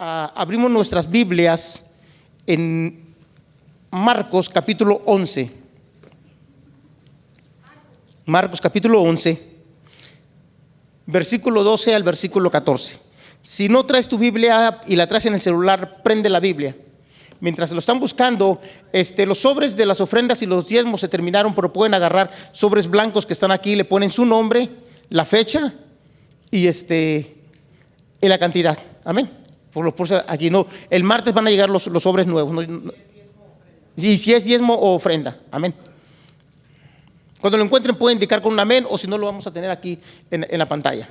abrimos nuestras Biblias en Marcos capítulo 11. Marcos capítulo 11, versículo 12 al versículo 14. Si no traes tu Biblia y la traes en el celular, prende la Biblia. Mientras lo están buscando, los sobres de las ofrendas y los diezmos se terminaron, pero pueden agarrar sobres blancos que están aquí, le ponen su nombre, la fecha y la cantidad. Amén. Por aquí no, el martes van a llegar los sobres nuevos. Y si es diezmo o ofrenda. Amén. Cuando lo encuentren pueden indicar con un amén, o si no lo vamos a tener aquí en la pantalla.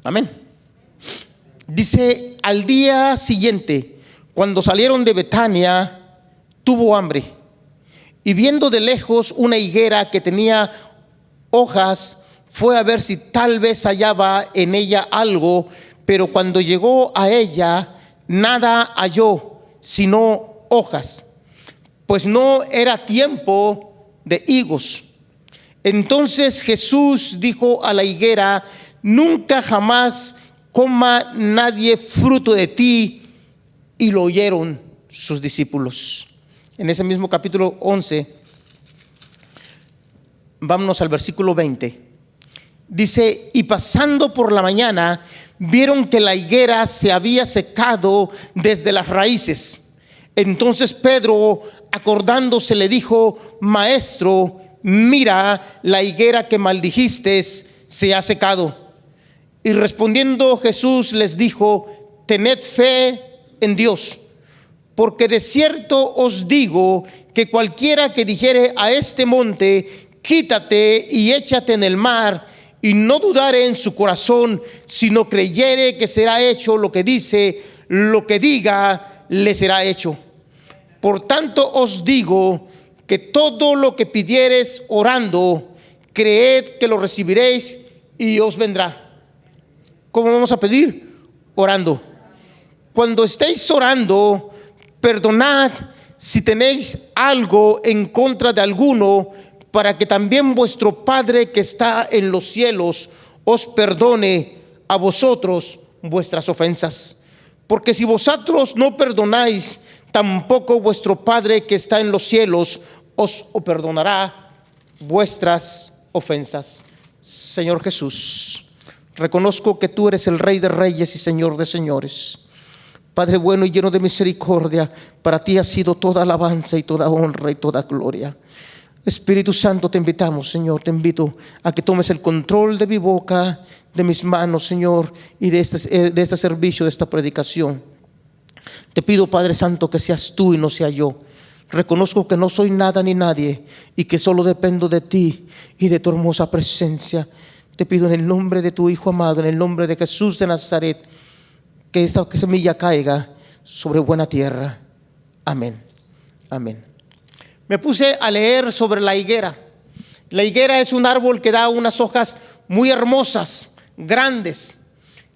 Amén. Dice: al día siguiente, cuando salieron de Betania, tuvo hambre, y viendo de lejos una higuera que tenía hojas, fue a ver si tal vez hallaba en ella algo, pero cuando llegó a ella, nada halló, sino hojas, pues no era tiempo de higos. Entonces Jesús dijo a la higuera: nunca jamás coma nadie fruto de ti. Y lo oyeron sus discípulos. En ese mismo capítulo 11, vámonos al versículo 20. Dice: y pasando por la mañana, vieron que la higuera se había secado desde las raíces. Entonces Pedro, acordándose, le dijo: Maestro, mira, la higuera que maldijiste se ha secado. Y respondiendo Jesús les dijo: tened fe en Dios, porque de cierto os digo que cualquiera que dijere a este monte: quítate y échate en el mar, y no dudare en su corazón, sino creyere que será hecho lo que dice, lo que diga le será hecho. Por tanto os digo que todo lo que pidiereis orando, creed que lo recibiréis y os vendrá. ¿Cómo vamos a pedir? Orando. Cuando estéis orando, perdonad si tenéis algo en contra de alguno, para que también vuestro Padre que está en los cielos os perdone a vosotros vuestras ofensas. Porque si vosotros no perdonáis, tampoco vuestro Padre que está en los cielos os perdonará vuestras ofensas. Señor Jesús, reconozco que tú eres el Rey de Reyes y Señor de Señores. Padre bueno y lleno de misericordia, para ti ha sido toda alabanza y toda honra y toda gloria. Espíritu Santo, te invitamos, Señor, te invito a que tomes el control de mi boca, de mis manos, Señor, y de este servicio, de esta predicación. Te pido, Padre Santo, que seas tú y no sea yo. Reconozco que no soy nada ni nadie, y que solo dependo de ti y de tu hermosa presencia. Te pido en el nombre de tu Hijo amado, en el nombre de Jesús de Nazaret, que esta semilla caiga sobre buena tierra. Amén. Amén. Me puse a leer sobre la higuera. La higuera es un árbol que da unas hojas muy hermosas, grandes.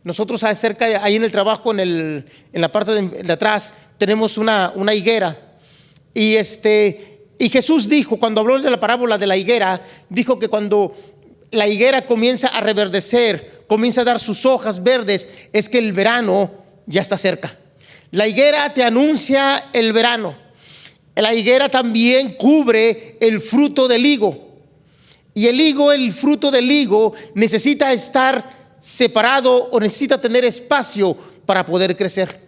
Nosotros cerca, ahí en el trabajo, en la parte de atrás, tenemos una higuera. Y Jesús dijo, cuando habló de la parábola de la higuera, dijo que cuando la higuera comienza a reverdecer, comienza a dar sus hojas verdes, es que el verano ya está cerca. La higuera te anuncia el verano. La higuera también cubre el fruto del higo. Y el fruto del higo necesita estar separado o necesita tener espacio para poder crecer.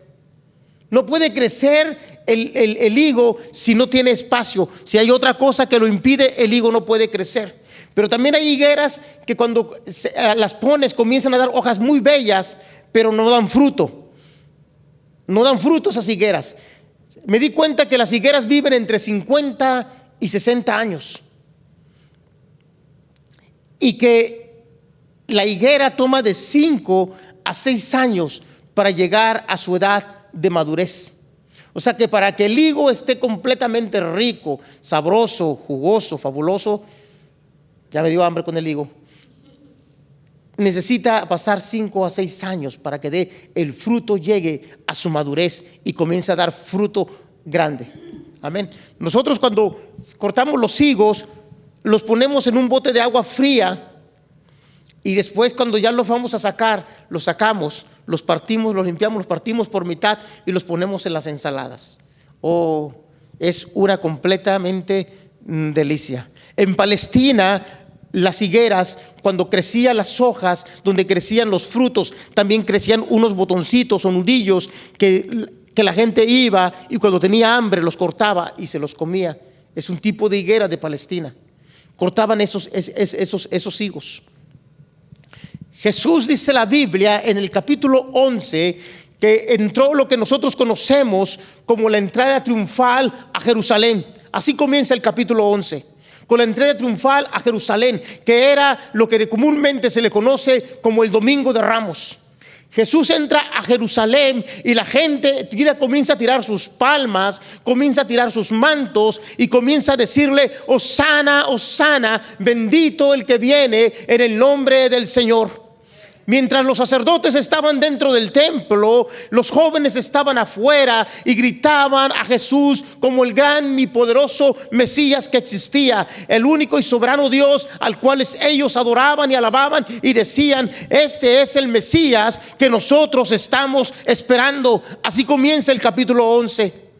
No puede crecer el higo si no tiene espacio. Si hay otra cosa que lo impide, el higo no puede crecer. Pero también hay higueras que cuando las pones comienzan a dar hojas muy bellas, pero no dan fruto. No dan fruto esas higueras. Me di cuenta que las higueras viven entre 50 y 60 años. Y que la higuera toma de 5 a 6 años para llegar a su edad de madurez. O sea que para que el higo esté completamente rico, sabroso, jugoso, fabuloso, ya me dio hambre con el higo, necesita pasar 5 a 6 años para que el fruto llegue a su madurez y comience a dar fruto grande. Amén. Nosotros cuando cortamos los higos, los ponemos en un bote de agua fría Y después, cuando ya los vamos a sacar, los sacamos, los partimos, los limpiamos, los partimos por mitad y los ponemos en las ensaladas. Oh, es una completamente delicia. En Palestina, las higueras, cuando crecían las hojas, donde crecían los frutos, también crecían unos botoncitos o nudillos que la gente iba y cuando tenía hambre los cortaba y se los comía. Es un tipo de higuera de Palestina. Cortaban esos higos. Jesús, dice la Biblia en el capítulo 11, que entró lo que nosotros conocemos como la entrada triunfal a Jerusalén. Así comienza el capítulo 11, con la entrada triunfal a Jerusalén, que era lo que comúnmente se le conoce como el Domingo de Ramos. Jesús entra a Jerusalén y la gente comienza a tirar sus palmas, comienza a tirar sus mantos y comienza a decirle: Hosana, Hosana, bendito el que viene en el nombre del Señor. Mientras los sacerdotes estaban dentro del templo, los jóvenes estaban afuera y gritaban a Jesús como el gran y poderoso Mesías que existía, el único y soberano Dios al cual ellos adoraban y alababan y decían: este es el Mesías que nosotros estamos esperando. Así comienza el capítulo 11.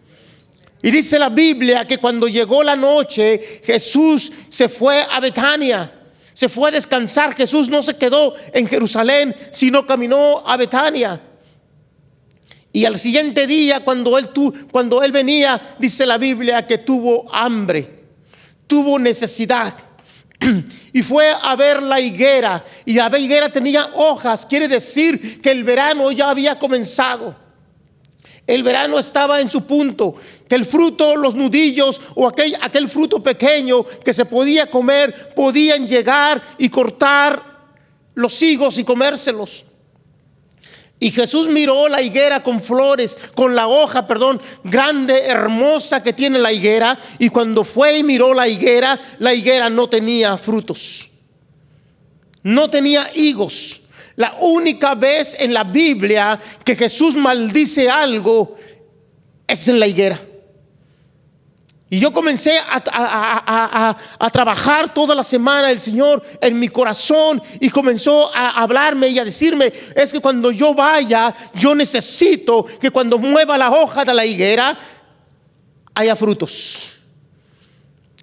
Y dice la Biblia que cuando llegó la noche, Jesús se fue a Betania. Se fue a descansar. Jesús no se quedó en Jerusalén, sino caminó a Betania. Y al siguiente día, cuando él venía, dice la Biblia que tuvo hambre, tuvo necesidad. Y fue a ver la higuera. Y la higuera tenía hojas. Quiere decir que el verano ya había comenzado. El verano estaba en su punto, que el fruto, los nudillos o aquel fruto pequeño que se podía comer, podían llegar y cortar los higos y comérselos. Y Jesús miró la higuera con flores, con la hoja, grande, hermosa que tiene la higuera. Y cuando fue y miró la higuera no tenía frutos, no tenía higos. La única vez en la Biblia que Jesús maldice algo es en la higuera. Y yo comencé a trabajar toda la semana el Señor en mi corazón y comenzó a hablarme y a decirme: es que cuando yo vaya, yo necesito que cuando mueva la hoja de la higuera haya frutos.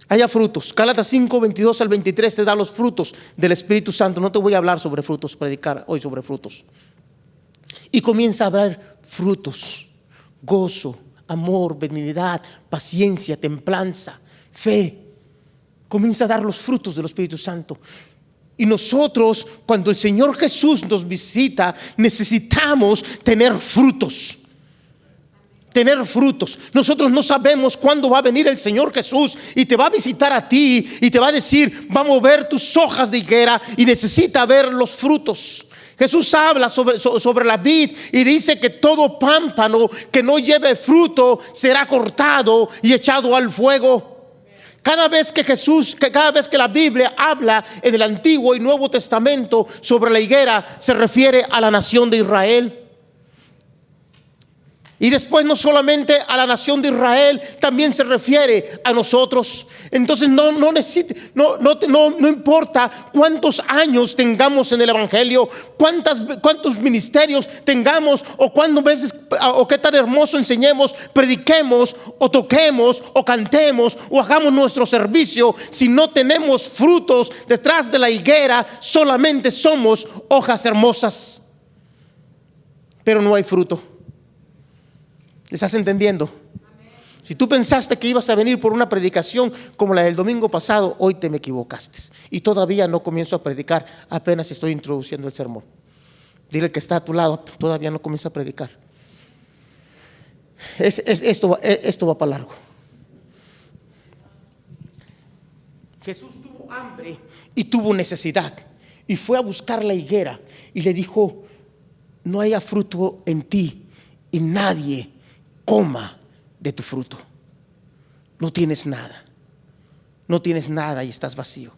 Haya frutos. Gálatas 5, 22 al 23 te da los frutos del Espíritu Santo. No te voy a hablar sobre frutos, predicar hoy sobre frutos. Y comienza a hablar frutos: gozo, amor, benignidad, paciencia, templanza, fe. Comienza a dar los frutos del Espíritu Santo. Y nosotros, cuando el Señor Jesús nos visita, necesitamos tener frutos. Tener frutos. Nosotros no sabemos cuándo va a venir el Señor Jesús y te va a visitar a ti y te va a decir: vamos a ver tus hojas de higuera, y necesita ver los frutos. Jesús habla sobre la vid y dice que todo pámpano que no lleve fruto será cortado y echado al fuego. Cada vez que la Biblia habla en el Antiguo y Nuevo Testamento sobre la higuera, se refiere a la nación de Israel. Y después no solamente a la nación de Israel, también se refiere a nosotros. Entonces no importa cuántos años tengamos en el Evangelio, cuántos ministerios tengamos, o cuántas veces o qué tan hermoso enseñemos, prediquemos o toquemos o cantemos o hagamos nuestro servicio. Si no tenemos frutos detrás de la higuera, solamente somos hojas hermosas, pero no hay fruto. ¿Estás entendiendo? Si tú pensaste que ibas a venir por una predicación como la del domingo pasado, hoy te me equivocaste. Y todavía no comienzo a predicar, apenas estoy introduciendo el sermón. Dile al que está a tu lado: todavía no comienzo a predicar. Esto va para largo. Jesús tuvo hambre y tuvo necesidad, y fue a buscar la higuera y le dijo: no haya fruto en ti, y nadie coma de tu fruto. No tienes nada. No tienes nada y estás vacío.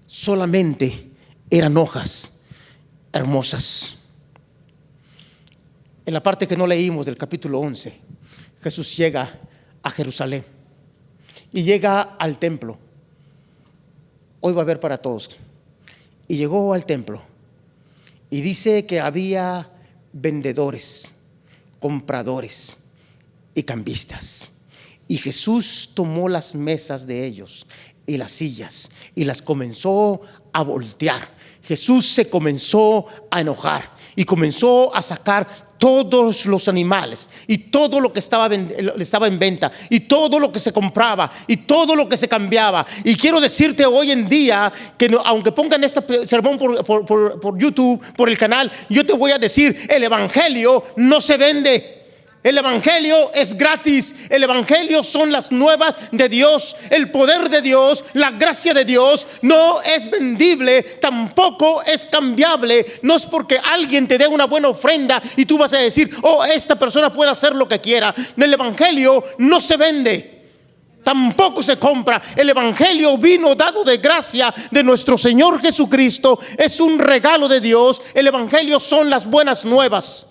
Solamente eran hojas hermosas. En la parte que no leímos del capítulo 11, Jesús llega a Jerusalén y llega al templo. Hoy va a haber para todos. Y llegó al templo y dice que había vendedores, compradores y cambistas. Y Jesús tomó las mesas de ellos y las sillas y las comenzó a voltear. Jesús se comenzó a enojar y comenzó a sacar todos los animales y todo lo que estaba en venta y todo lo que se compraba y todo lo que se cambiaba. Y quiero decirte hoy en día que aunque pongan este sermón por YouTube, por el canal, yo te voy a decir: el evangelio no se vende. El evangelio es gratis. El evangelio son las nuevas de Dios. El poder de Dios, la gracia de Dios no es vendible, tampoco es cambiable. No es porque alguien te dé una buena ofrenda y tú vas a decir: oh, esta persona puede hacer lo que quiera. El evangelio no se vende, tampoco se compra. El evangelio vino dado de gracia de nuestro Señor Jesucristo. Es un regalo de Dios. El evangelio son las buenas nuevas.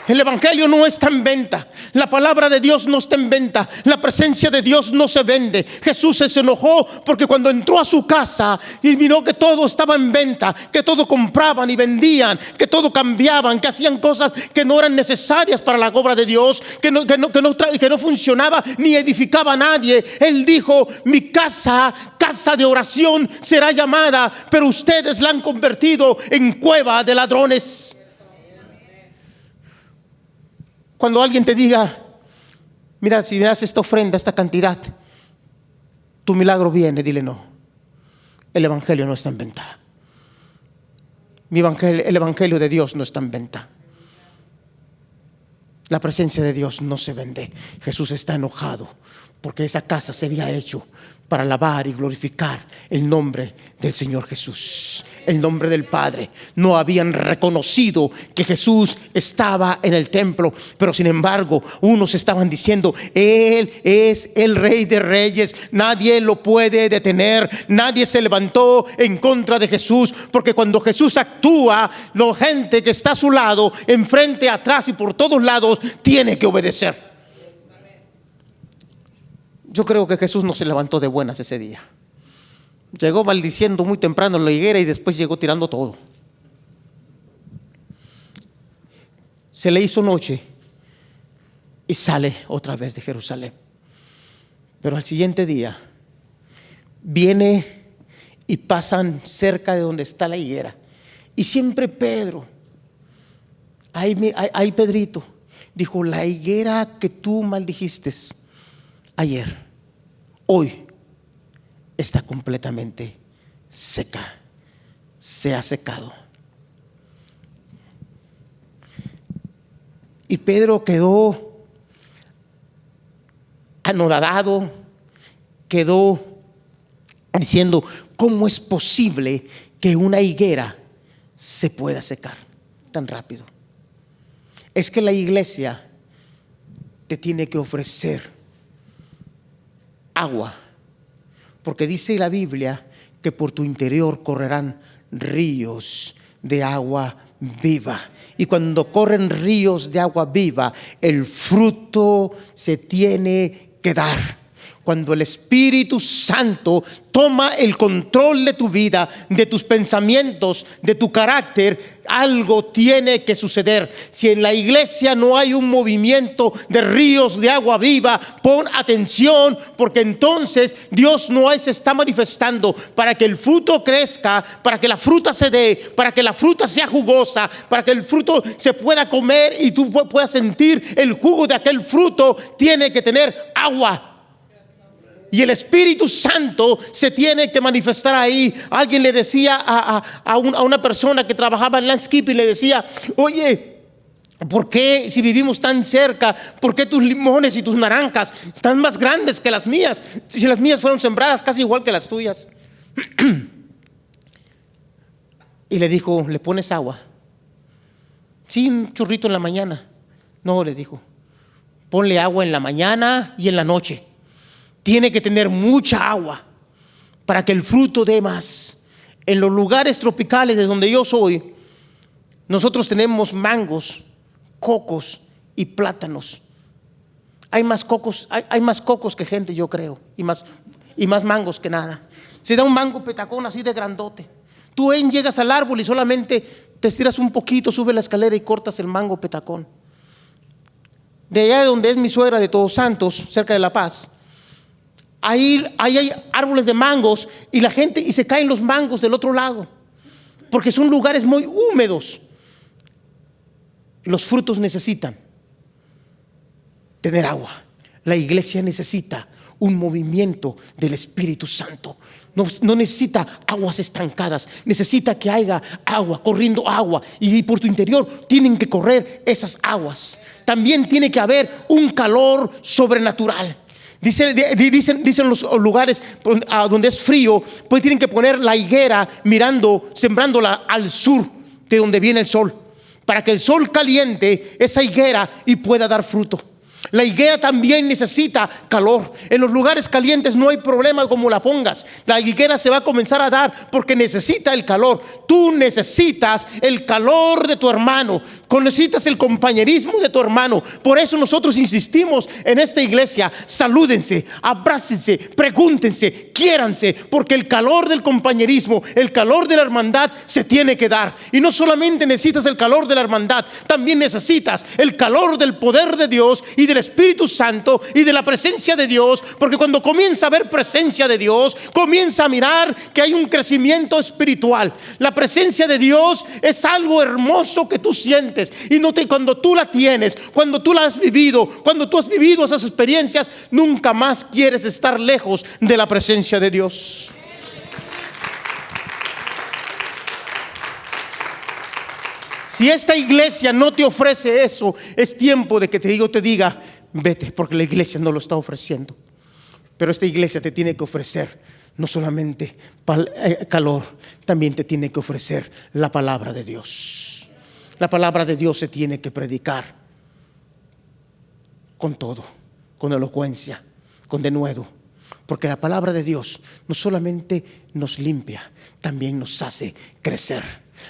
El evangelio no está en venta. La palabra de Dios no está en venta. La presencia de Dios no se vende. Jesús se enojó porque cuando entró a su casa y miró que todo estaba en venta, que todo compraban y vendían, que todo cambiaban, que hacían cosas que no eran necesarias para la obra de Dios, que no funcionaba ni edificaba a nadie. Él dijo: mi casa, casa de oración será llamada, pero ustedes la han convertido en cueva de ladrones. Cuando alguien te diga: mira, si me das esta ofrenda, esta cantidad, tu milagro viene, dile: no, el evangelio no está en venta. El evangelio de Dios no está en venta. La presencia de Dios no se vende. Jesús está enojado porque esa casa se había hecho para alabar y glorificar el nombre del Señor Jesús, el nombre del Padre. No habían reconocido que Jesús estaba en el templo, pero sin embargo unos estaban diciendo: Él es el Rey de Reyes, nadie lo puede detener. Nadie se levantó en contra de Jesús, porque cuando Jesús actúa, la gente que está a su lado, enfrente, atrás y por todos lados, tiene que obedecer. Yo creo que Jesús no se levantó de buenas ese día. Llegó maldiciendo muy temprano en la higuera y después llegó tirando todo. Se le hizo noche y sale otra vez de Jerusalén. Pero al siguiente día viene y pasan cerca de donde está la higuera. Y siempre Pedro, ahí Pedrito, dijo: la higuera que tú maldijiste ayer, hoy está completamente seca, se ha secado. Y Pedro quedó anodadado, quedó diciendo: ¿cómo es posible que una higuera se pueda secar tan rápido? Es que la iglesia te tiene que ofrecer agua, porque dice la Biblia que por tu interior correrán ríos de agua viva. Y cuando corren ríos de agua viva, el fruto se tiene que dar. Cuando el Espíritu Santo toma el control de tu vida, de tus pensamientos, de tu carácter, algo tiene que suceder. Si en la iglesia no hay un movimiento de ríos de agua viva, pon atención, porque entonces Dios no se está manifestando para que el fruto crezca, para que la fruta se dé, para que la fruta sea jugosa, para que el fruto se pueda comer y tú puedas sentir el jugo de aquel fruto. Tiene que tener agua. Y el Espíritu Santo se tiene que manifestar ahí. Alguien le decía a una persona que trabajaba en landscaping, le decía: oye, ¿por qué, si vivimos tan cerca, por qué tus limones y tus naranjas están más grandes que las mías? Si las mías fueron sembradas casi igual que las tuyas. Y le dijo: ¿le pones agua? Sí, un chorrito en la mañana. No, le dijo, ponle agua en la mañana y en la noche. Tiene que tener mucha agua para que el fruto dé más. En los lugares tropicales de donde yo soy, nosotros tenemos mangos, cocos y plátanos. hay más cocos que gente, yo creo, y más mangos que nada. Se da un mango petacón así de grandote. Tú llegas al árbol y solamente te estiras un poquito, subes la escalera y cortas el mango petacón. De allá de donde es mi suegra, de Todos Santos, cerca de La Paz, ahí hay árboles de mangos y se caen los mangos del otro lado, porque son lugares muy húmedos. Los frutos necesitan tener agua. La iglesia necesita un movimiento del Espíritu Santo. No necesita aguas estancadas, necesita que haya agua, corriendo agua, y por tu interior tienen que correr esas aguas. También tiene que haber un calor sobrenatural. Dicen los lugares donde es frío, pues tienen que poner la higuera sembrándola al sur de donde viene el sol, para que el sol caliente esa higuera y pueda dar fruto. La higuera también necesita calor. En los lugares calientes no hay problema como la pongas. La higuera se va a comenzar a dar porque necesita el calor. Tú necesitas el calor de tu hermano. Necesitas el compañerismo de tu hermano. Por eso nosotros insistimos en esta iglesia: salúdense, abrácense, pregúntense, quiéranse, porque el calor del compañerismo, el calor de la hermandad se tiene que dar. Y no solamente necesitas el calor de la hermandad, también necesitas el calor del poder de Dios y del Espíritu Santo y de la presencia de Dios, porque cuando comienza a haber presencia de Dios, comienza a mirar que hay un crecimiento espiritual. La presencia de Dios es algo hermoso que tú sientes. Y cuando tú la tienes, cuando tú la has vivido, cuando tú has vivido esas experiencias, nunca más quieres estar lejos de la presencia de Dios. Si esta iglesia no te ofrece eso, es tiempo de que te diga: vete, porque la iglesia no lo está ofreciendo. Pero esta iglesia te tiene que ofrecer no solamente calor, también te tiene que ofrecer la palabra de Dios. La palabra de Dios se tiene que predicar con todo, con elocuencia, con denuedo, porque la palabra de Dios no solamente nos limpia, también nos hace crecer.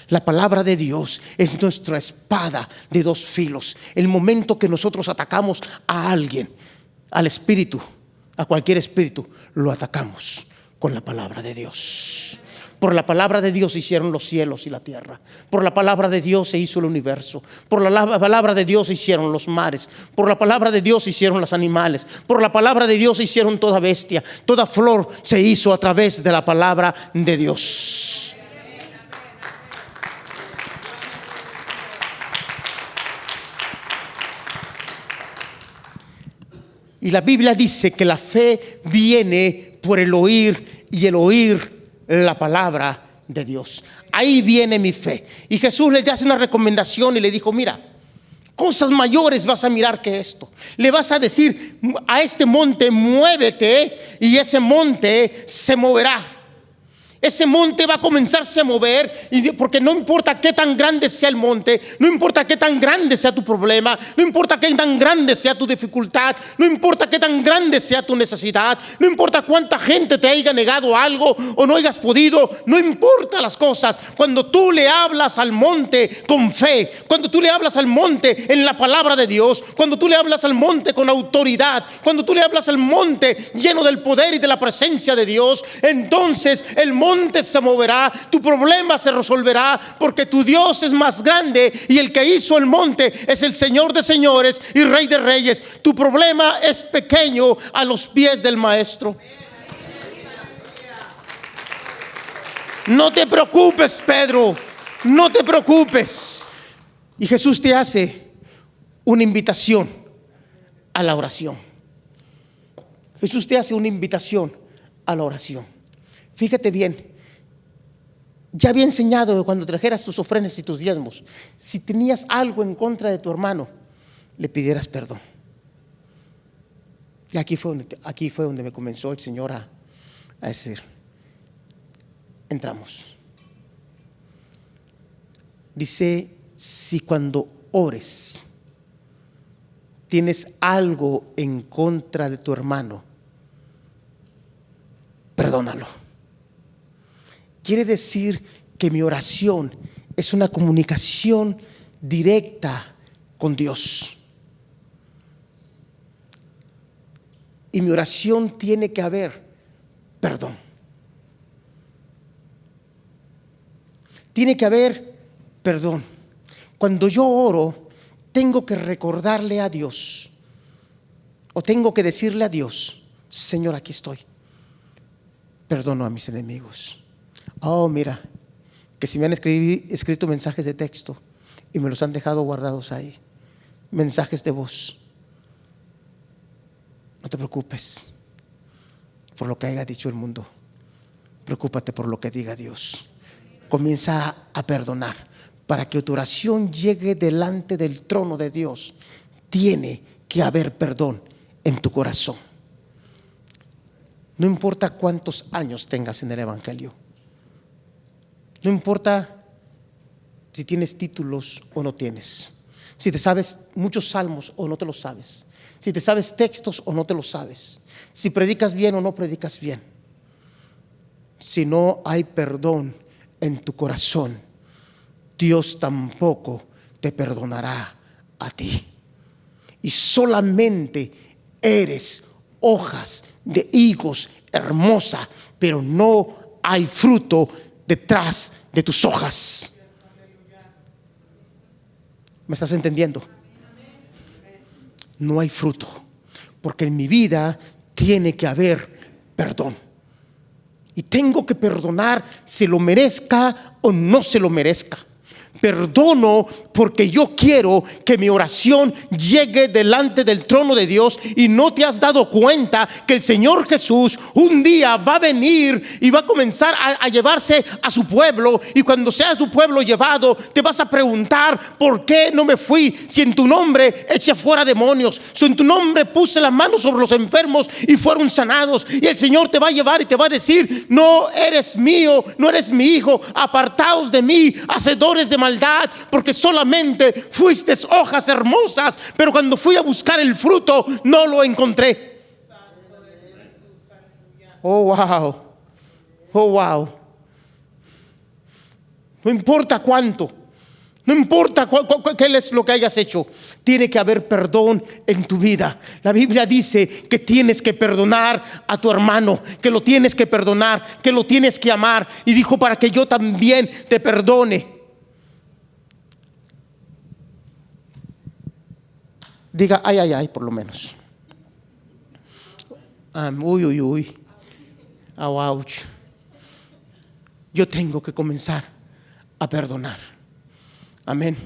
La palabra de Dios es nuestra espada de dos filos. El momento que nosotros atacamos a alguien, al espíritu, a cualquier espíritu, lo atacamos con la palabra de Dios. Por la palabra de Dios se hicieron los cielos y la tierra. Por la palabra de Dios se hizo el universo. Por la palabra de Dios se hicieron los mares. Por la palabra de Dios se hicieron los animales. Por la palabra de Dios se hicieron toda bestia. Toda flor se hizo a través de la palabra de Dios. Y la Biblia dice que la fe viene por el oír, y el oír la palabra de Dios. Ahí viene mi fe. Y Jesús le hace una recomendación y le dijo: mira, cosas mayores vas a mirar que esto. Le vas a decir a este monte: muévete, y ese monte se moverá. Ese monte va a comenzarse a mover, porque no importa qué tan grande sea el monte, no importa qué tan grande sea tu problema, no importa qué tan grande sea tu dificultad, no importa qué tan grande sea tu necesidad, no importa cuánta gente te haya negado algo o no hayas podido, no importa las cosas. Cuando tú le hablas al monte con fe, cuando tú le hablas al monte en la palabra de Dios, cuando tú le hablas al monte con autoridad, cuando tú le hablas al monte lleno del poder y de la presencia de Dios, entonces el monte se moverá, tu problema se resolverá, porque tu Dios es más grande, y el que hizo el monte es el Señor de señores y Rey de reyes. Tu problema es pequeño a los pies del Maestro. No te preocupes, Pedro, no te preocupes. Y Jesús te hace una invitación a la oración. Jesús te hace una invitación a la oración. Fíjate bien, ya había enseñado que cuando trajeras tus ofrendas y tus diezmos, si tenías algo en contra de tu hermano, le pidieras perdón. Y aquí fue donde me comenzó el Señor a decir: entramos. Dice: si cuando ores tienes algo en contra de tu hermano, perdónalo. Quiere decir que mi oración es una comunicación directa con Dios. y mi oración tiene que haber perdón. Tiene que haber perdón. Cuando yo oro, tengo que recordarle a Dios, o tengo que decirle a Dios: Señor, aquí estoy, perdono a mis enemigos. Oh, mira, que si me han escrito mensajes de texto y me los han dejado guardados ahí, mensajes de voz, no te preocupes por lo que haya dicho el mundo, preocúpate por lo que diga Dios. Comienza a perdonar. Para que tu oración llegue delante del trono de Dios, tiene que haber perdón en tu corazón. No importa cuántos años tengas en el evangelio, no importa si tienes títulos o no tienes, si te sabes muchos salmos o no te los sabes, si te sabes textos o no te los sabes, si predicas bien o no predicas bien. Si no hay perdón en tu corazón, Dios tampoco te perdonará a ti. Y solamente eres hojas de higos hermosa, pero no hay fruto detrás de tus hojas. ¿Me estás entendiendo? No hay fruto, porque en mi vida tiene que haber perdón. Y tengo que perdonar, se lo merezca o no se lo merezca. Perdono porque yo quiero que mi oración llegue delante del trono de Dios. Y no te has dado cuenta que el Señor Jesús un día va a venir y va a comenzar a llevarse a su pueblo. Y cuando sea tu pueblo llevado, te vas a preguntar: ¿por qué no me fui? Si en tu nombre eché fuera demonios, si en tu nombre puse la mano sobre los enfermos y fueron sanados. Y el Señor te va a llevar y te va a decir: no eres mío, no eres mi hijo, apartaos de mí, hacedores de maldad, porque solamente fuiste hojas hermosas, pero cuando fui a buscar el fruto no lo encontré. Oh, wow. Oh, wow. No importa cuánto, no importa qué es lo que hayas hecho, tiene que haber perdón en tu vida. La Biblia dice que tienes que perdonar a tu hermano, que lo tienes que perdonar, que lo tienes que amar. Y dijo: para que yo también te perdone. Diga ay, ay, ay, por lo menos. Uy, uy, uy. Ouch. Yo tengo que comenzar a perdonar. Amén.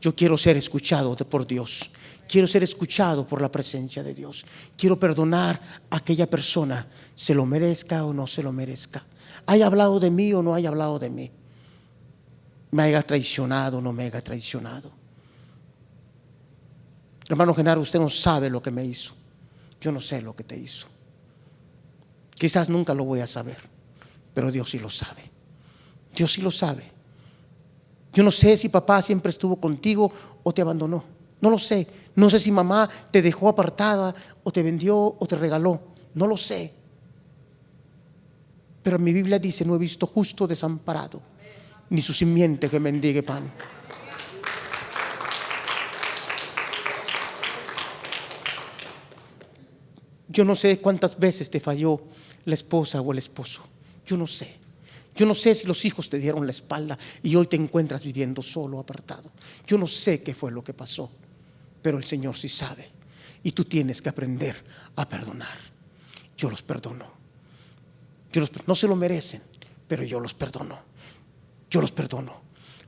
Yo quiero ser escuchado por Dios. Quiero ser escuchado por la presencia de Dios. Quiero perdonar a aquella persona, se lo merezca o no se lo merezca. Haya hablado de mí o no haya hablado de mí. Me haya traicionado o no me haya traicionado. Hermano Genaro, usted no sabe lo que me hizo. Yo no sé lo que te hizo. Quizás nunca lo voy a saber, pero Dios sí lo sabe. Dios sí lo sabe. Yo no sé si papá siempre estuvo contigo o te abandonó. No lo sé. No sé si mamá te dejó apartada o te vendió o te regaló. No lo sé. Pero mi Biblia dice: no he visto justo desamparado, ni su simiente que mendigue pan. Yo no sé cuántas veces te falló la esposa o el esposo. Yo no sé. Yo no sé si los hijos te dieron la espalda y hoy te encuentras viviendo solo, apartado. Yo no sé qué fue lo que pasó, pero el Señor sí sabe. Y tú tienes que aprender a perdonar. Yo los perdono. No se lo merecen, pero yo los perdono. Yo los perdono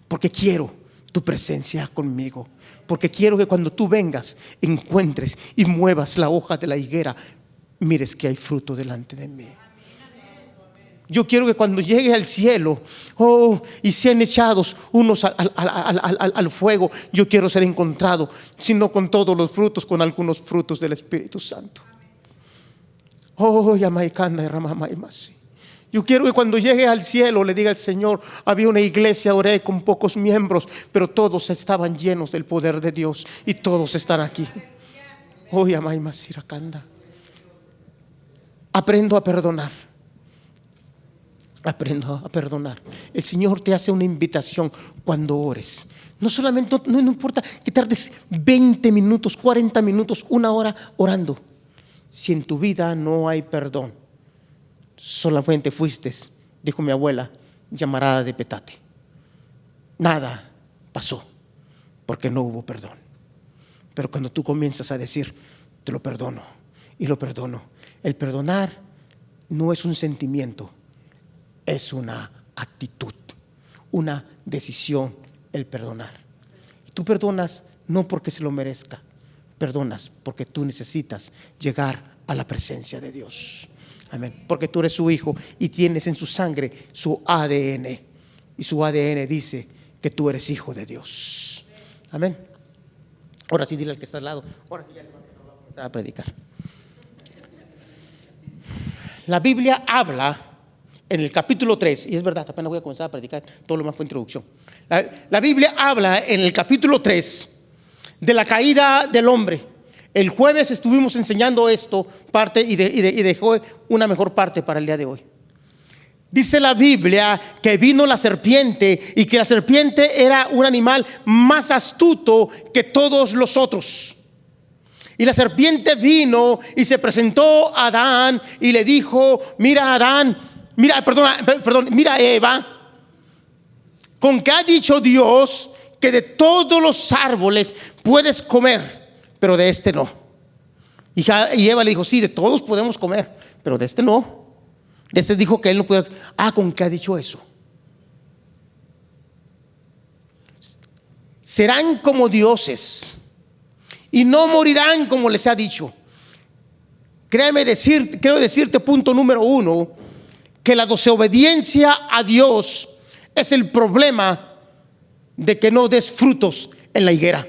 porque quiero tu presencia conmigo, porque quiero que cuando tú vengas encuentres y muevas la hoja de la higuera, mires que hay fruto delante de mí. Yo quiero que cuando llegue al cielo, y sean echados unos al fuego, yo quiero ser encontrado, si no con todos los frutos, con algunos frutos del Espíritu Santo. Yamaicanda y Ramamaimasi. Yo quiero que cuando llegue al cielo le diga al Señor: había una iglesia, oré con pocos miembros, pero todos estaban llenos del poder de Dios y todos están aquí. Aprendo a perdonar. Aprendo a perdonar. El Señor te hace una invitación cuando ores. No solamente, no importa que tardes 20 minutos, 40 minutos, 1 hora orando. si en tu vida no hay perdón, solamente fuiste, dijo mi abuela, llamarada de petate. Nada pasó porque no hubo perdón. Pero cuando tú comienzas a decir, te lo perdono y lo perdono, el perdonar no es un sentimiento, es una actitud, una decisión, el perdonar. Y tú perdonas no porque se lo merezca, perdonas porque tú necesitas llegar a la presencia de Dios. Amén. Porque tú eres su hijo y tienes en su sangre su ADN. Y su ADN dice que tú eres hijo de Dios. Amén. Ahora sí, dile al que está al lado. Ahora sí, ya le voy a comenzar a predicar. La Biblia habla en el capítulo 3, y es verdad, apenas voy a comenzar a predicar, todo lo más fue introducción. La Biblia habla en el capítulo 3 de la caída del hombre. El jueves estuvimos enseñando esto parte y dejó una mejor parte para el día de hoy. Dice la Biblia que vino la serpiente y que la serpiente era un animal más astuto que todos los otros. Y la serpiente vino y se presentó a Adán y le dijo: mira Adán, mira Eva, con que ha dicho Dios que de todos los árboles puedes comer, pero de este no. Y Eva le dijo: sí, de todos podemos comer, pero de este no. De este dijo que él no puede. ¿Con qué ha dicho eso? Serán como dioses y no morirán como les ha dicho. Quiero decirte, punto número 1, que la desobediencia a Dios es el problema de que no des frutos en la higuera.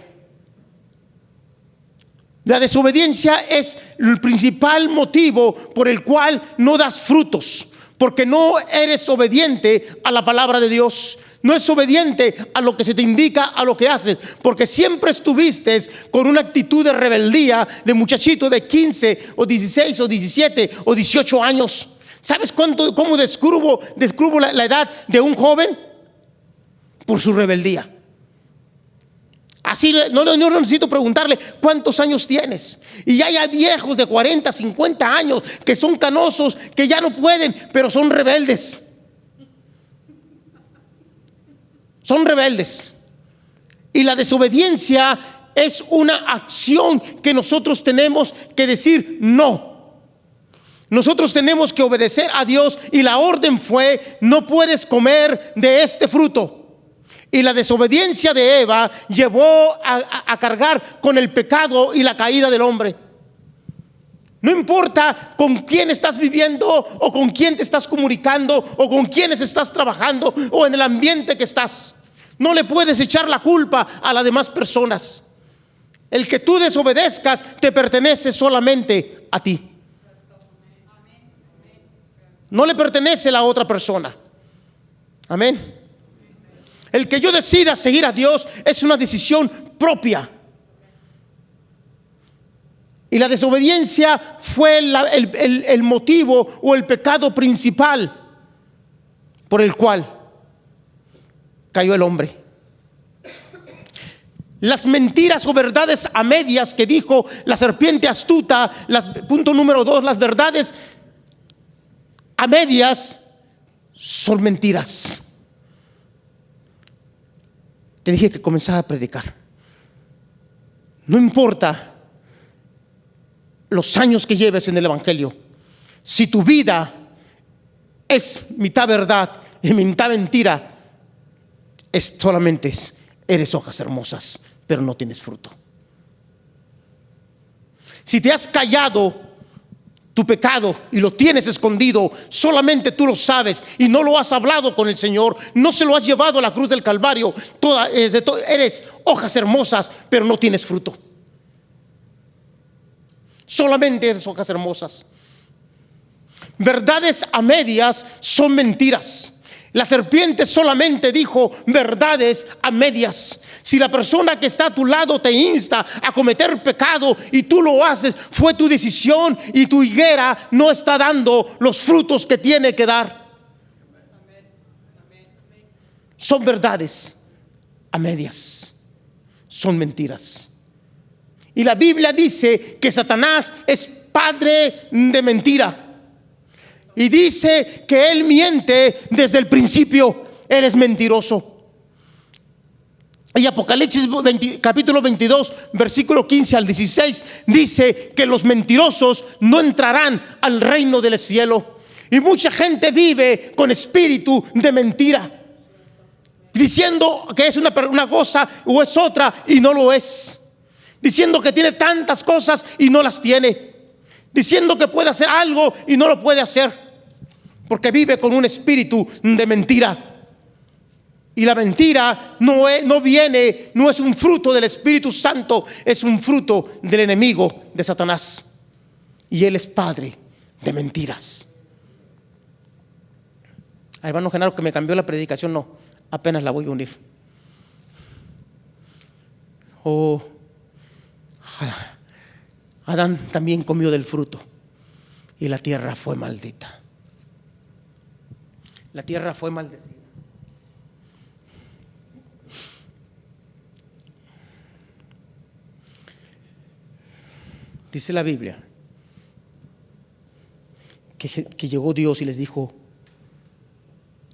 La desobediencia es el principal motivo por el cual no das frutos, porque no eres obediente a la palabra de Dios. No eres obediente a lo que se te indica, a lo que haces, porque siempre estuviste con una actitud de rebeldía de muchachito de 15 o 16 o 17 o 18 años. ¿Sabes cómo descubro la edad de un joven? Por su rebeldía. Así no necesito preguntarle cuántos años tienes. Y ya hay viejos de 40, 50 años que son canosos, que ya no pueden, pero son rebeldes. Son rebeldes. Y la desobediencia es una acción que nosotros tenemos que decir no. Nosotros tenemos que obedecer a Dios, y la orden fue: no puedes comer de este fruto. Y la desobediencia de Eva llevó a cargar con el pecado y la caída del hombre. No importa con quién estás viviendo, o con quién te estás comunicando, o con quiénes estás trabajando, o en el ambiente que estás, no le puedes echar la culpa a las demás personas. El que tú desobedezcas te pertenece solamente a ti. No le pertenece a la otra persona. Amén. El que yo decida seguir a Dios es una decisión propia. Y la desobediencia fue el motivo o el pecado principal por el cual cayó el hombre. Las mentiras o verdades a medias que dijo la serpiente astuta, punto número 2, las verdades a medias son mentiras. Te dije que comenzaba a predicar. No importa los años que lleves en el evangelio, si tu vida es mitad verdad y mitad mentira, eres hojas hermosas, pero no tienes fruto. Si te has callado tu pecado y lo tienes escondido, solamente tú lo sabes y no lo has hablado con el Señor, no se lo has llevado a la cruz del Calvario, eres hojas hermosas, pero no tienes fruto. Solamente eres hojas hermosas. Verdades a medias son mentiras. La serpiente solamente dijo verdades a medias. Si la persona que está a tu lado te insta a cometer pecado y tú lo haces, fue tu decisión, y tu higuera no está dando los frutos que tiene que dar. Son verdades a medias, son mentiras. Y la Biblia dice que Satanás es padre de mentira. Y dice que él miente desde el principio. Él es mentiroso. Y Apocalipsis capítulo 22, versículo 15 al 16 dice que los mentirosos no entrarán al reino del cielo. Y mucha gente vive con espíritu de mentira, diciendo que es una cosa o es otra y no lo es. Diciendo que tiene tantas cosas y no las tiene. Diciendo que puede hacer algo y no lo puede hacer, porque vive con un espíritu de mentira. Y la mentira no es un fruto del Espíritu Santo, es un fruto del enemigo de Satanás. Y él es padre de mentiras. Hermano Genaro, que me cambió la predicación, no, apenas la voy a unir. Adán también comió del fruto y la tierra fue maldita. La tierra fue maldecida. Dice la Biblia que llegó Dios y les dijo: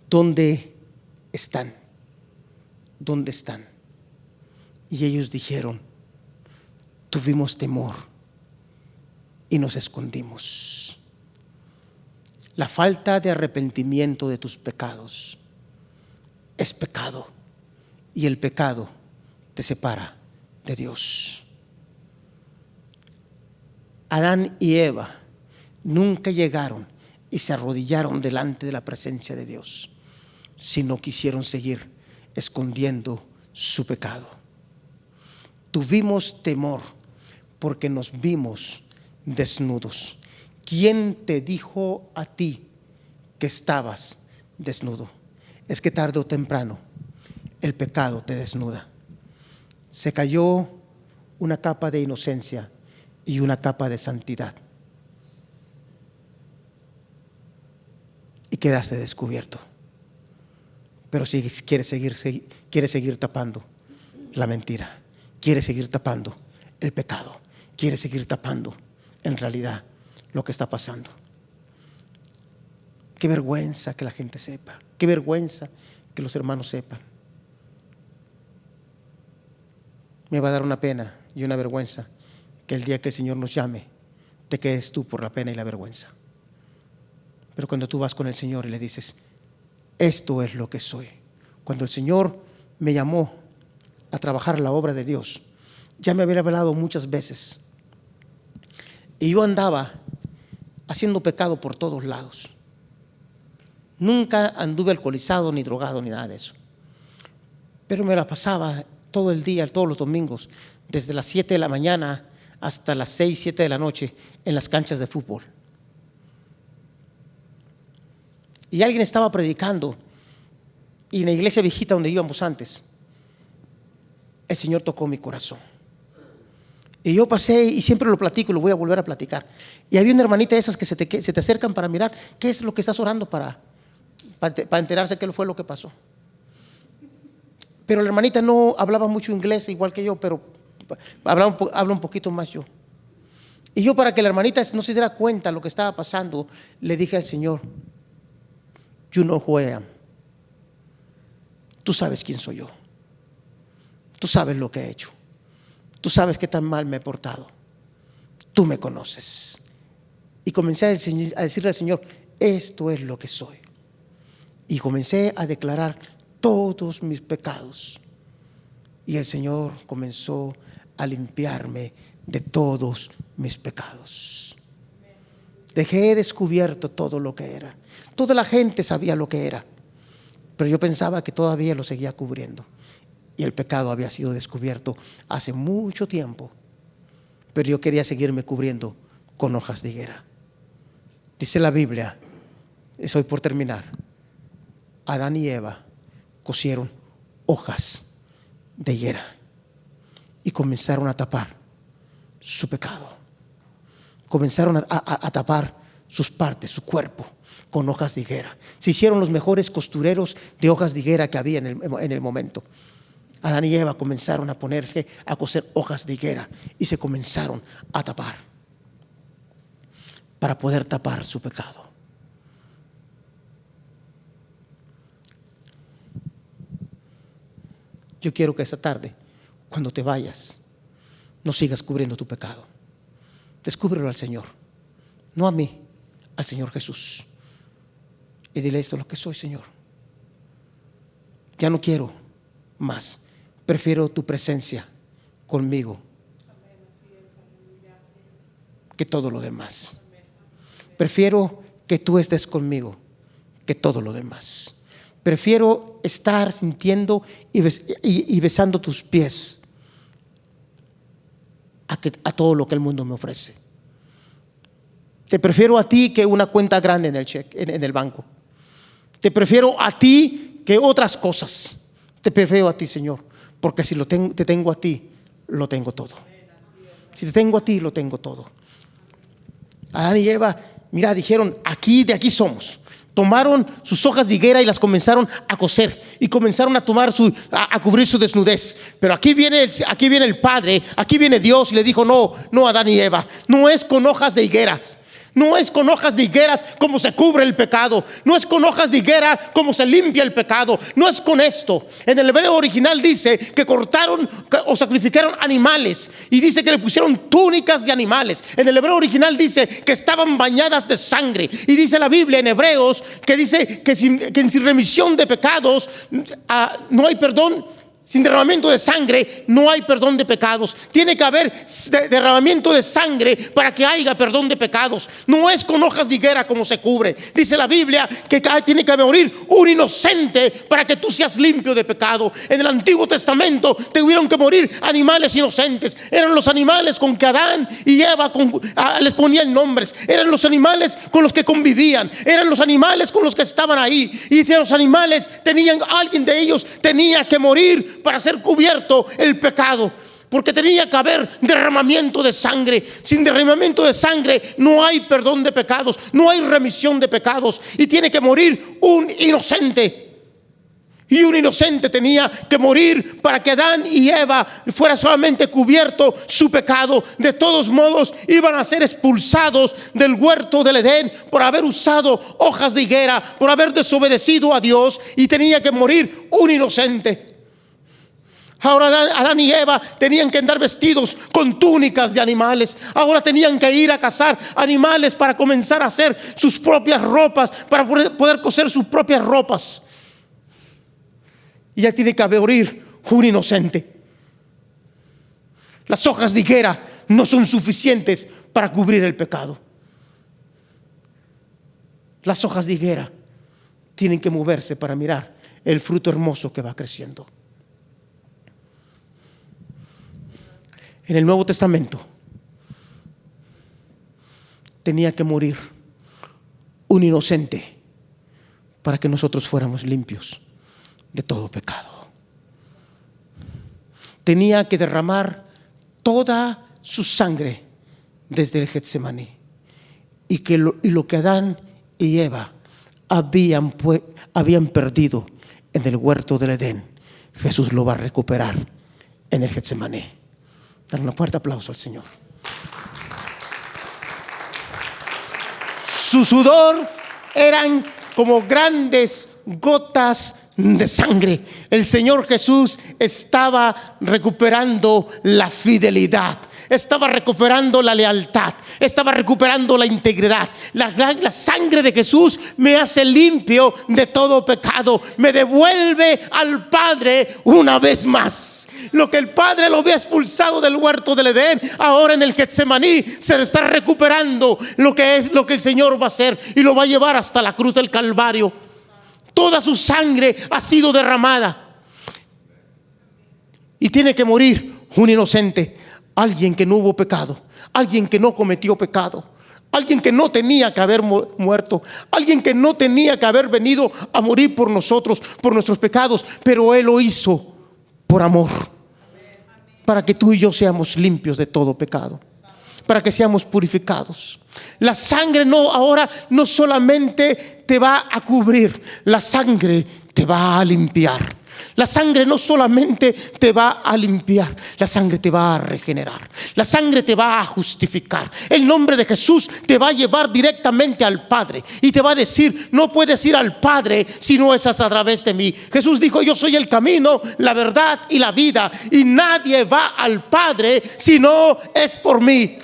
¿dónde están? ¿Dónde están? Y ellos dijeron: tuvimos temor y nos escondimos. La falta de arrepentimiento de tus pecados es pecado, y el pecado te separa de Dios. Adán y Eva nunca llegaron y se arrodillaron delante de la presencia de Dios, sino quisieron seguir escondiendo su pecado. Tuvimos temor porque nos vimos desnudos. ¿Quién te dijo a ti que estabas desnudo? Es que tarde o temprano el pecado te desnuda. Se cayó una capa de inocencia y una capa de santidad, y quedaste descubierto. Pero si quieres seguir tapando la mentira, quieres seguir tapando el pecado, quieres seguir tapando en realidad lo que está pasando. Qué vergüenza que la gente sepa, qué vergüenza que los hermanos sepan. Me va a dar una pena y una vergüenza que el día que el Señor nos llame, te quedes tú por la pena y la vergüenza. Pero cuando tú vas con el Señor y le dices: esto es lo que soy. Cuando el Señor me llamó a trabajar la obra de Dios, ya me había hablado muchas veces, y yo andaba haciendo pecado por todos lados. Nunca anduve alcoholizado, ni drogado, ni nada de eso. Pero me la pasaba todo el día, todos los domingos, desde las 7 de la mañana hasta las 6, 7 de la noche en las canchas de fútbol. Y alguien estaba predicando, y en la iglesia viejita donde íbamos antes, el Señor tocó mi corazón. Y yo pasé, y siempre lo platico y lo voy a volver a platicar. Y había una hermanita de esas que se te acercan para mirar qué es lo que estás orando para enterarse qué fue lo que pasó. Pero la hermanita no hablaba mucho inglés igual que yo, pero habla un poquito más yo. Y yo, para que la hermanita no se diera cuenta de lo que estaba pasando, le dije al Señor: you know who I am. Tú sabes quién soy yo. Tú sabes lo que he hecho. Tú sabes qué tan mal me he portado. Tú me conoces. Y comencé a decirle al Señor: esto es lo que soy. Y comencé a declarar todos mis pecados. Y el Señor comenzó a limpiarme de todos mis pecados. Dejé descubierto todo lo que era. Toda la gente sabía lo que era, pero yo pensaba que todavía lo seguía cubriendo. Y el pecado había sido descubierto hace mucho tiempo, pero yo quería seguirme cubriendo con hojas de higuera. Dice la Biblia, estoy por terminar, Adán y Eva cosieron hojas de higuera y comenzaron a tapar su pecado. Comenzaron a tapar sus partes, su cuerpo, con hojas de higuera. Se hicieron los mejores costureros de hojas de higuera que había en el momento. Adán y Eva comenzaron a ponerse a coser hojas de higuera y se comenzaron a tapar. para poder tapar su pecado. Yo quiero que esta tarde, cuando te vayas, no sigas cubriendo tu pecado. Descúbrelo al Señor, no a mí, al Señor Jesús. Y dile: esto es lo que soy, Señor. Ya no quiero más. Prefiero tu presencia conmigo que todo lo demás. Prefiero que tú estés conmigo que todo lo demás. Prefiero estar sintiendo y besando tus pies a todo lo que el mundo me ofrece. Te prefiero a ti que una cuenta grande en el cheque, en el banco. Te prefiero a ti que otras cosas. Te prefiero a ti, Señor, porque si te tengo a ti, lo tengo todo. Si te tengo a ti, lo tengo todo. Adán y Eva, mira, dijeron: de aquí somos. Tomaron sus hojas de higuera y las comenzaron a coser y comenzaron a cubrir su desnudez. Pero aquí viene el Padre, aquí viene Dios y le dijo: no, Adán y Eva, no es con hojas de higueras. No es con hojas de higueras como se cubre el pecado. No es con hojas de higuera como se limpia el pecado. No es con esto. En el hebreo original dice que cortaron o sacrificaron animales, y dice que le pusieron túnicas de animales. En el hebreo original dice que estaban bañadas de sangre. Y dice la Biblia en Hebreos que dice que sin remisión de pecados no hay perdón. Sin derramamiento de sangre no hay perdón de pecados. Tiene que haber derramamiento de sangre para que haya perdón de pecados. No es con hojas de higuera como se cubre. Dice la Biblia que tiene que morir un inocente para que tú seas limpio de pecado. En el Antiguo Testamento tuvieron que morir animales inocentes. Eran los animales con que Adán y Eva les ponían nombres. Eran los animales con los que convivían. Eran los animales con los que estaban ahí. Y los animales alguien de ellos tenía que morir para ser cubierto el pecado, porque tenía que haber derramamiento de sangre. Sin derramamiento de sangre no hay perdón de pecados, no hay remisión de pecados, y tiene que morir un inocente. Y un inocente tenía que morir para que Adán y Eva fuera solamente cubierto su pecado. De todos modos iban a ser expulsados del huerto del Edén por haber usado hojas de higuera, por haber desobedecido a Dios, y tenía que morir un inocente. Ahora Adán y Eva tenían que andar vestidos con túnicas de animales. Ahora tenían que ir a cazar animales para comenzar a hacer sus propias ropas, para poder coser sus propias ropas. Y ya tiene que morir un inocente. Las hojas de higuera no son suficientes para cubrir el pecado. Las hojas de higuera tienen que moverse para mirar el fruto hermoso que va creciendo. En el Nuevo Testamento tenía que morir un inocente para que nosotros fuéramos limpios de todo pecado. Tenía que derramar toda su sangre desde el Getsemaní, y lo que Adán y Eva habían perdido en el huerto del Edén, Jesús lo va a recuperar en el Getsemaní. Dar un fuerte aplauso al Señor. Su sudor eran como grandes gotas de sangre. El Señor Jesús estaba recuperando la fidelidad, estaba recuperando la lealtad, estaba recuperando la integridad. La sangre de Jesús me hace limpio de todo pecado, me devuelve al Padre una vez más. Lo que el Padre lo había expulsado del huerto del Edén, ahora en el Getsemaní se está recuperando lo que el Señor va a hacer, y lo va a llevar hasta la cruz del Calvario. Toda su sangre ha sido derramada, y tiene que morir un inocente, alguien que no hubo pecado, alguien que no cometió pecado, alguien que no tenía que haber muerto, alguien que no tenía que haber venido a morir por nosotros, por nuestros pecados, pero Él lo hizo por amor, para que tú y yo seamos limpios de todo pecado, para que seamos purificados. La sangre ahora no solamente te va a cubrir, la sangre te va a limpiar. La sangre no solamente te va a limpiar, la sangre te va a regenerar, la sangre te va a justificar. El nombre de Jesús te va a llevar directamente al Padre y te va a decir: no puedes ir al Padre si no es a través de mí. Jesús dijo: yo soy el camino, la verdad y la vida, y nadie va al Padre si no es por mí.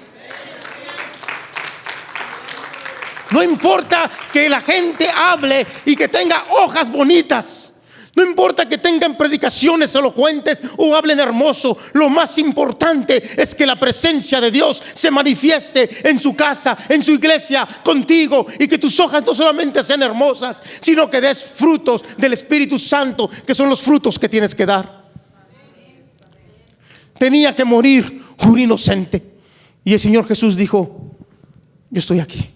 No importa que la gente hable y que tenga hojas bonitas. No importa que tengan predicaciones elocuentes o hablen hermoso. Lo más importante es que la presencia de Dios se manifieste en su casa, en su iglesia, contigo. Y que tus hojas no solamente sean hermosas, sino que des frutos del Espíritu Santo, que son los frutos que tienes que dar. Tenía que morir un inocente. Y el Señor Jesús dijo: yo estoy aquí,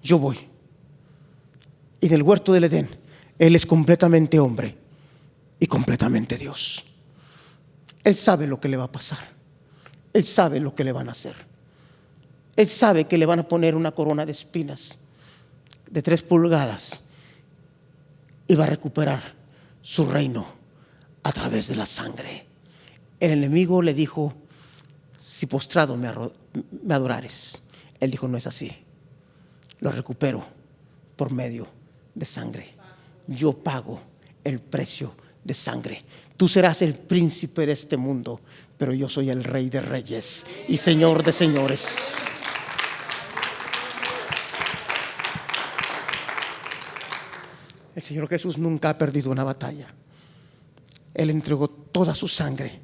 yo voy. Y en el huerto del Edén, Él es completamente hombre y completamente Dios. Él sabe lo que le va a pasar. Él sabe lo que le van a hacer. Él sabe que le van a poner una corona de espinas de 3 pulgadas y va a recuperar su reino a través de la sangre. El enemigo le dijo: si postrado me adorares. Él dijo: no es así. Lo recupero por medio de sangre. Yo pago el precio de sangre. Tú serás el príncipe de este mundo, pero yo soy el Rey de reyes y Señor de señores. El Señor Jesús nunca ha perdido una batalla. Él entregó toda su sangre.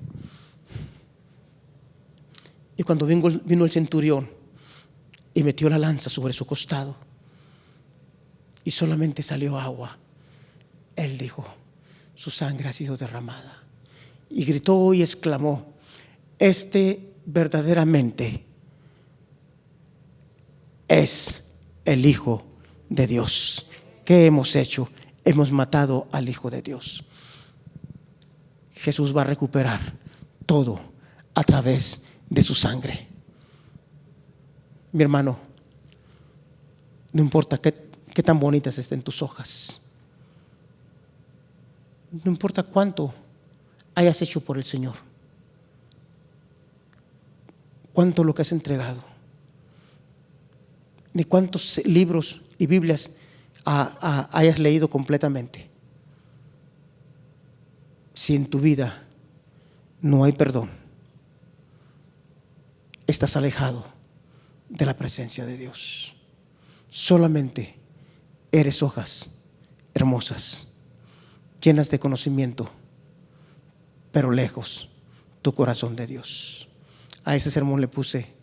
Y cuando vino el centurión y metió la lanza sobre su costado y solamente salió agua, Él dijo: su sangre ha sido derramada. Y gritó y exclamó: este verdaderamente es el Hijo de Dios. ¿Qué hemos hecho? Hemos matado al Hijo de Dios. Jesús va a recuperar todo a través de su sangre. Mi hermano, no importa qué tan bonitas estén tus hojas, no importa cuánto hayas hecho por el Señor, cuánto lo que has entregado, ni cuántos libros y Biblias hayas leído completamente. Si en tu vida no hay perdón, estás alejado de la presencia de Dios. Solamente eres hojas hermosas, llenas de conocimiento, pero lejos tu corazón de Dios. A ese sermón le puse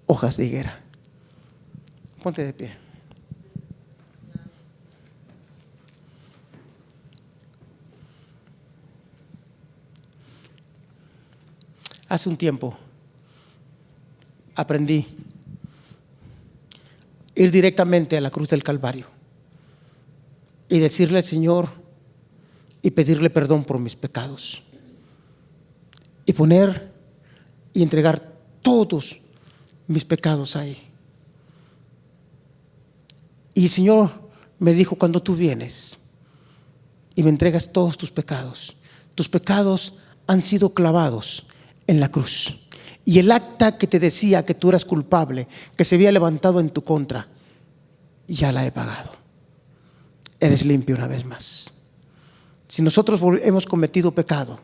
hojas de higuera. Ponte de pie. Hace un tiempo aprendí ir directamente a la cruz del Calvario y decirle al Señor y pedirle perdón por mis pecados y poner y entregar todos mis pecados ahí. Y el Señor me dijo: cuando tú vienes y me entregas todos tus pecados han sido clavados en la cruz, y el acta que te decía que tú eras culpable, que se había levantado en tu contra, ya la he pagado. Eres limpio una vez más. Si nosotros hemos cometido pecado,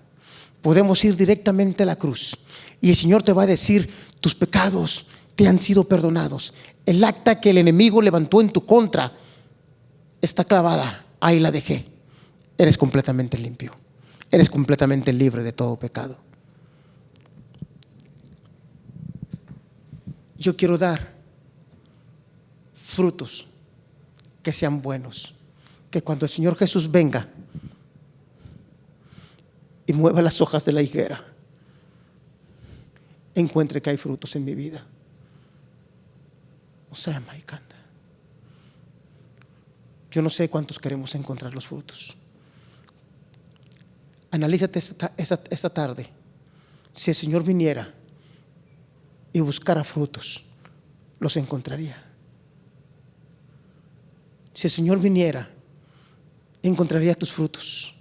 podemos ir directamente a la cruz y el Señor te va a decir: tus pecados te han sido perdonados. El acta que el enemigo levantó en tu contra está clavada, ahí la dejé. Eres completamente limpio, eres completamente libre de todo pecado. Yo quiero dar frutos que sean buenos, que cuando el Señor Jesús venga y mueva las hojas de la higuera, encuentre que hay frutos en mi vida. O sea, Maicanda, yo no sé cuántos queremos encontrar los frutos. Analízate esta tarde. Si el Señor viniera y buscara frutos, los encontraría. Si el Señor viniera, encontraría tus frutos.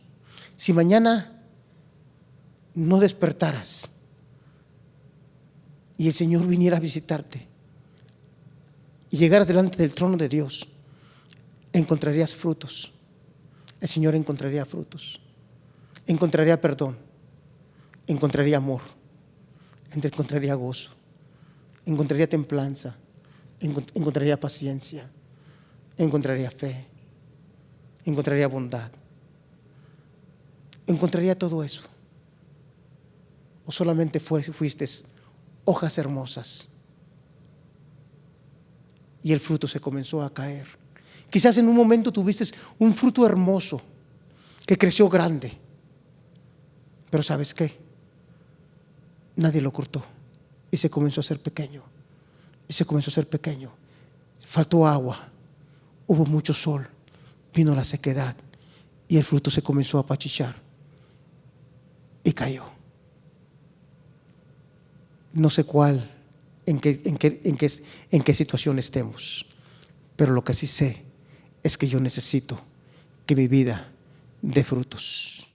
Si mañana no despertaras y el Señor viniera a visitarte y llegaras delante del trono de Dios, encontrarías frutos. El Señor encontraría frutos, encontraría perdón, encontraría amor, encontraría gozo, encontraría templanza, encontraría paciencia, encontraría fe, encontraría bondad, encontraría todo eso. O solamente fuiste hojas hermosas y el fruto se comenzó a caer. Quizás en un momento tuviste un fruto hermoso que creció grande, pero ¿sabes qué? Nadie lo cortó y se comenzó a hacer pequeño. Y se comenzó a hacer pequeño. Faltó agua, hubo mucho sol, vino la sequedad y el fruto se comenzó a apachichar y cayó. No sé en qué situación estemos, pero lo que sí sé es que yo necesito que mi vida dé frutos.